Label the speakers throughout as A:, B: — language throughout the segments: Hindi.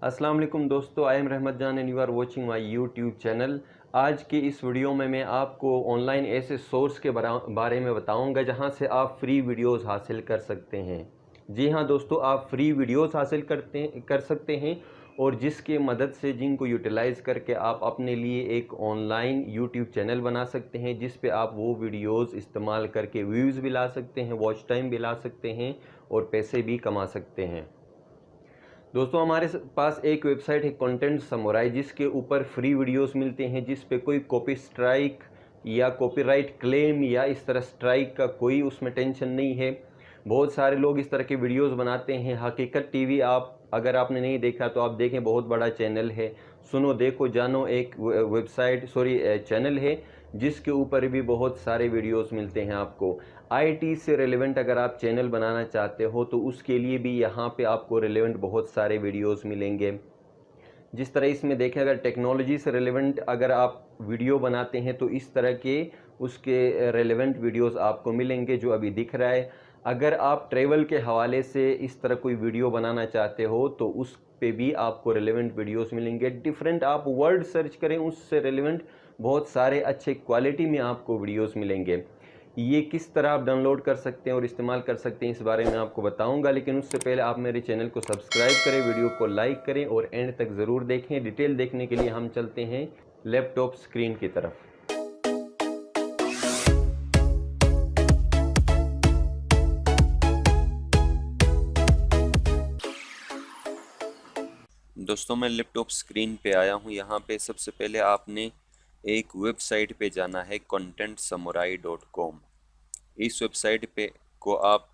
A: अस्सलाम वालेकुम दोस्तों, आई am Rahmat Jaan and you are watching my YouTube channel. आज के इस वीडियो में मैं आपको ऑनलाइन ऐसे सोर्स के बारे में बताऊंगा जहां से आप फ्री वीडियोस हासिल कर सकते हैं। जी हां दोस्तों, आप फ्री वीडियोस हासिल कर सकते हैं और जिसके मदद से जिनको यूटिलाइज़ करके आप अपने लिए एक ऑनलाइन यूट्यूब चैनल बना सकते हैं जिस पे आप वो वीडियोस इस्तेमाल करके व्यूज़ भी ला सकते हैं, वॉच टाइम भी ला सकते हैं और पैसे भी कमा सकते हैं। दोस्तों, हमारे पास एक वेबसाइट है कंटेंट समुराई, जिसके ऊपर फ्री वीडियोस मिलते हैं जिस पे कोई कॉपी स्ट्राइक या कॉपीराइट क्लेम या इस तरह स्ट्राइक का कोई उसमें टेंशन नहीं है। बहुत सारे लोग इस तरह के वीडियोस बनाते हैं। हकीकत टीवी, आप अगर आपने नहीं देखा तो आप देखें, बहुत बड़ा चैनल है। सुनो देखो जानो एक चैनल है जिसके ऊपर भी बहुत सारे वीडियोस मिलते हैं आपको। आईटी से रेलेवेंट अगर आप चैनल बनाना चाहते हो तो उसके लिए भी यहाँ पे आपको रेलेवेंट बहुत सारे वीडियोस मिलेंगे। जिस तरह इसमें देखें, अगर टेक्नोलॉजी से रेलेवेंट अगर आप वीडियो बनाते हैं तो इस तरह के उसके रेलेवेंट वीडियोस आपको मिलेंगे जो अभी दिख रहा है। अगर आप ट्रैवल के हवाले से इस तरह कोई वीडियो बनाना चाहते हो तो उस पे भी आपको रेलेवेंट वीडियोस मिलेंगे। डिफरेंट आप वर्ड सर्च करें, उससे रेलेवेंट बहुत सारे अच्छे क्वालिटी में आपको वीडियोस मिलेंगे। ये किस तरह आप डाउनलोड कर सकते हैं और इस्तेमाल कर सकते हैं इस बारे में आपको बताऊंगा, लेकिन उससे पहले आप मेरे चैनल को सब्सक्राइब करें, वीडियो को लाइक करें और एंड तक ज़रूर देखें। डिटेल देखने के लिए हम चलते हैं लैपटॉप स्क्रीन की तरफ।
B: दोस्तों, मैं लैपटॉप स्क्रीन पे आया हूँ। यहाँ पे सबसे पहले आपने एक वेबसाइट पे जाना है contentsamurai.com। इस वेबसाइट पे को आप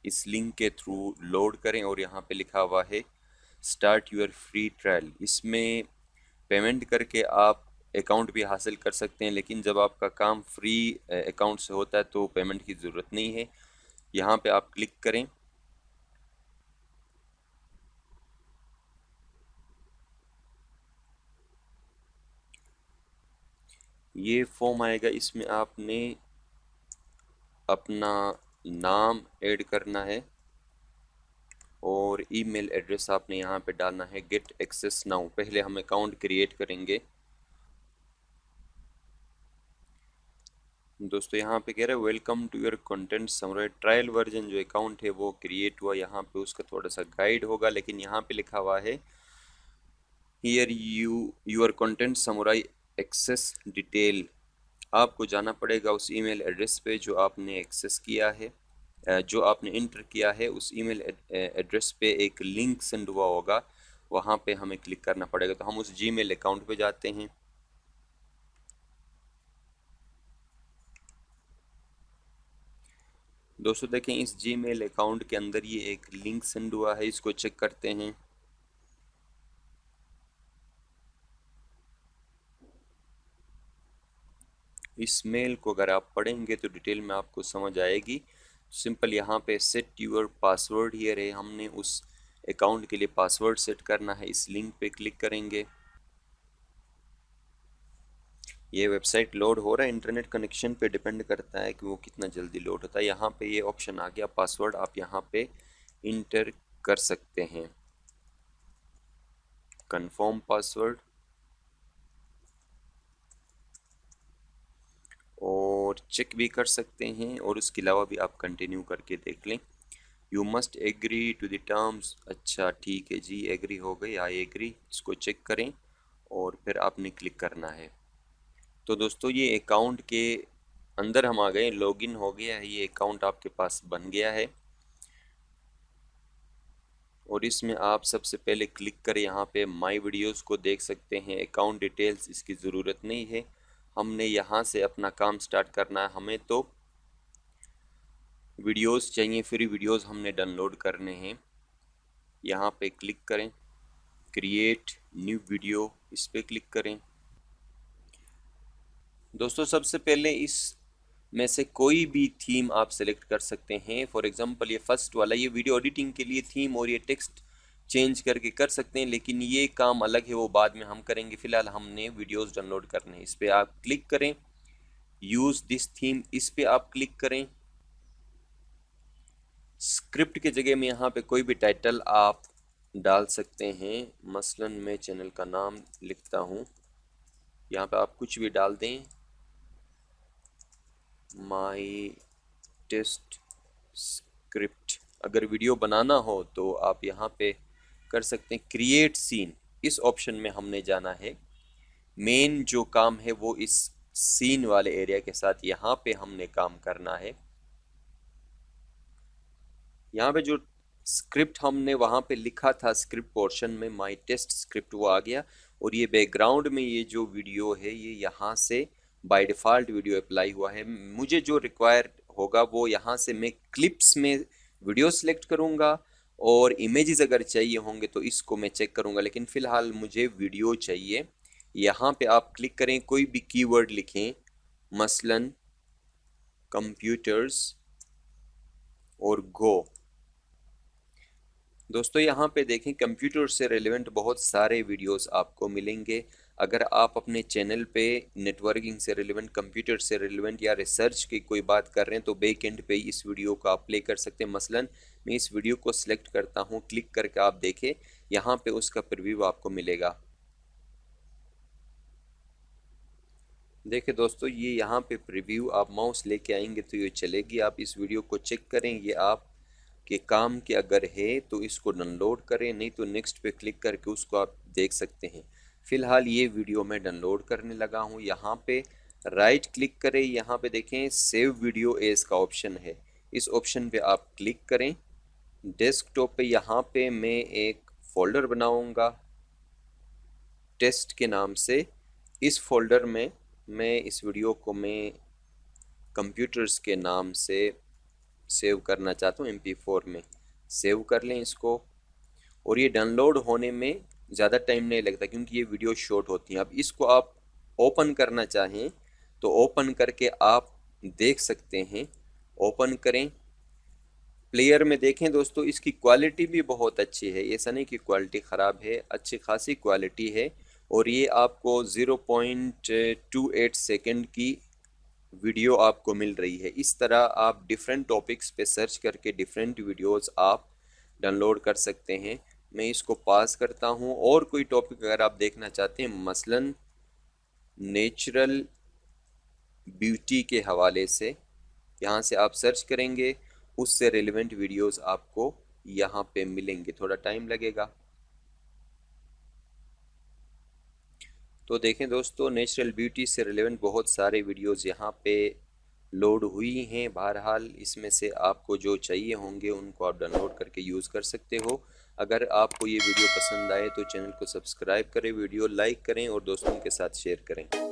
B: इस लिंक के थ्रू लोड करें और यहाँ पे लिखा हुआ है स्टार्ट यूर फ्री ट्रायल। इसमें पेमेंट करके आप अकाउंट भी हासिल कर सकते हैं, लेकिन जब आपका काम फ्री अकाउंट से होता है तो पेमेंट की ज़रूरत नहीं है। यहाँ पे आप क्लिक करें। ये फॉर्म आएगा, इसमें आपने अपना नाम ऐड करना है और ईमेल एड्रेस आपने यहाँ पे डालना है। गेट एक्सेस नाउ, पहले हम अकाउंट क्रिएट करेंगे। दोस्तों, यहाँ पे कह रहा है welcome to your Content Samurai. Trial version जो अकाउंट है वो क्रिएट हुआ। यहाँ पे उसका थोड़ा सा गाइड होगा, लेकिन यहाँ पे लिखा हुआ है here your Content Samurai access detail. आपको जाना पड़ेगा उस ईमेल एड्रेस पे जो आपने एक्सेस किया है, जो आपने इंटर किया है। उस ईमेल एड्रेस पे एक लिंक सेंड हुआ होगा, वहाँ पे हमें क्लिक करना पड़ेगा। तो हम उस जीमेल अकाउंट पे जाते हैं। दोस्तों देखें, इस जीमेल अकाउंट के अंदर ये एक लिंक सेंड हुआ है, इसको चेक करते हैं। इस मेल को अगर आप पढ़ेंगे तो डिटेल में आपको समझ आएगी। सिंपल यहाँ पे सेट यूर पासवर्ड हियर है, हमने उस अकाउंट के लिए पासवर्ड सेट करना है। इस लिंक पे क्लिक करेंगे। ये वेबसाइट लोड हो रहा है, इंटरनेट कनेक्शन पे डिपेंड करता है कि वो कितना जल्दी लोड होता है। यहाँ पे ये ऑप्शन आ गया, पासवर्ड आप यहाँ पे इंटर कर सकते हैं। कंफर्म पासवर्ड, और चेक भी कर सकते हैं, और उसके अलावा भी आप कंटिन्यू करके देख लें। You must agree to the terms. अच्छा ठीक है जी, एग्री हो गई, आई एग्री। इसको चेक करें और फिर आपने क्लिक करना है। तो दोस्तों, ये अकाउंट के अंदर हम आ गए, लॉगिन हो गया है, ये अकाउंट आपके पास बन गया है। और इसमें आप सबसे पहले क्लिक करें, यहाँ पे माई वीडियोस को देख सकते हैं। अकाउंट डिटेल्स इसकी ज़रूरत नहीं है, हमने यहाँ से अपना काम स्टार्ट करना है। हमें तो वीडियोस चाहिए, फ्री वीडियोस हमने डाउनलोड करने हैं। यहाँ पे क्लिक करें, क्रिएट न्यू वीडियो, इस पे क्लिक करें। दोस्तों, सबसे पहले इस में से कोई भी थीम आप सेलेक्ट कर सकते हैं। फॉर एग्जांपल ये फर्स्ट वाला, ये वीडियो एडिटिंग के लिए थीम और ये टेक्स्ट चेंज करके कर सकते हैं, लेकिन ये काम अलग है, वो बाद में हम करेंगे। फिलहाल हमने वीडियोस डाउनलोड करने हैं। इस पर आप क्लिक करें, यूज़ दिस थीम, इस पर आप क्लिक करें। स्क्रिप्ट की जगह में यहाँ पे कोई भी टाइटल आप डाल सकते हैं। मसलन मैं चैनल का नाम लिखता हूँ, यहाँ पे आप कुछ भी डाल दें, माई टेस्ट स्क्रिप्ट। अगर वीडियो बनाना हो तो आप यहाँ पे कर सकते हैं क्रिएट सीन, इस ऑप्शन में हमने जाना है। मेन जो काम है वो इस सीन वाले एरिया के साथ यहाँ पे हमने काम करना है। यहाँ पे जो स्क्रिप्ट हमने वहाँ पे लिखा था स्क्रिप्ट पोर्शन में, माई टेस्ट स्क्रिप्ट, वो आ गया। और ये बैकग्राउंड में ये जो वीडियो है ये यहाँ से बाय डिफ़ॉल्ट वीडियो अप्लाई हुआ है। मुझे जो रिक्वायर होगा वो यहाँ से मैं क्लिप्स में वीडियो सेलेक्ट करूँगा, और इमेजेस अगर चाहिए होंगे तो इसको मैं चेक करूँगा, लेकिन फ़िलहाल मुझे वीडियो चाहिए। यहाँ पे आप क्लिक करें, कोई भी कीवर्ड लिखें, मसलन कंप्यूटर्स और गो। दोस्तों यहाँ पे देखें, कंप्यूटर से रिलेवेंट बहुत सारे वीडियोस आपको मिलेंगे। अगर आप अपने चैनल पे नेटवर्किंग से रिलेवेंट, कंप्यूटर से रिलेवेंट या रिसर्च की कोई बात कर रहे हैं तो बैक एंड पे इस वीडियो को आप प्ले कर सकते हैं। मसलन मैं इस वीडियो को सिलेक्ट करता हूँ, क्लिक करके आप देखें यहाँ पे उसका प्रीव्यू आपको मिलेगा। देखिए दोस्तों, ये यहाँ पे प्रीव्यू, आप माउस लेके आएंगे तो ये चलेगी। आप इस वीडियो को चेक करें, ये आप के काम के अगर है तो इसको डाउनलोड करें, नहीं तो नेक्स्ट पे क्लिक करके उसको आप देख सकते हैं। फ़िलहाल ये वीडियो मैं डाउनलोड करने लगा हूँ। यहाँ पे राइट क्लिक करें, यहाँ पे देखें सेव वीडियो एज का ऑप्शन है, इस ऑप्शन पे आप क्लिक करें। डेस्कटॉप पे यहाँ पे मैं एक फ़ोल्डर बनाऊँगा टेस्ट के नाम से। इस फोल्डर में मैं इस वीडियो को मैं कंप्यूटर्स के नाम से सेव करना चाहता हूँ, MP4 में सेव कर लें इसको। और ये डाउनलोड होने में ज़्यादा टाइम नहीं लगता क्योंकि ये वीडियो शॉर्ट होती हैं। अब इसको आप ओपन करना चाहें तो ओपन करके आप देख सकते हैं। ओपन करें, प्लेयर में देखें दोस्तों, इसकी क्वालिटी भी बहुत अच्छी है, ऐसा नहीं कि क्वालिटी ख़राब है, अच्छी खासी क्वालिटी है। और ये आपको 0.28 सेकंड की वीडियो आपको मिल रही है। इस तरह आप डिफरेंट टॉपिक्स पे सर्च करके डिफरेंट वीडियोस आप डाउनलोड कर सकते हैं। मैं इसको पास करता हूँ। और कोई टॉपिक अगर आप देखना चाहते हैं, मसलन नेचुरल ब्यूटी के हवाले से, यहाँ से आप सर्च करेंगे, उससे रिलेवेंट वीडियोस आपको यहाँ पे मिलेंगे। थोड़ा टाइम लगेगा। तो देखें दोस्तों, नेचुरल ब्यूटी से रिलेवेंट बहुत सारे वीडियोस यहाँ पे लोड हुई हैं। बहरहाल इसमें से आपको जो चाहिए होंगे उनको आप डाउनलोड करके यूज़ कर सकते हो। अगर आपको ये वीडियो पसंद आए तो चैनल को सब्सक्राइब करें, वीडियो लाइक करें और दोस्तों के साथ शेयर करें।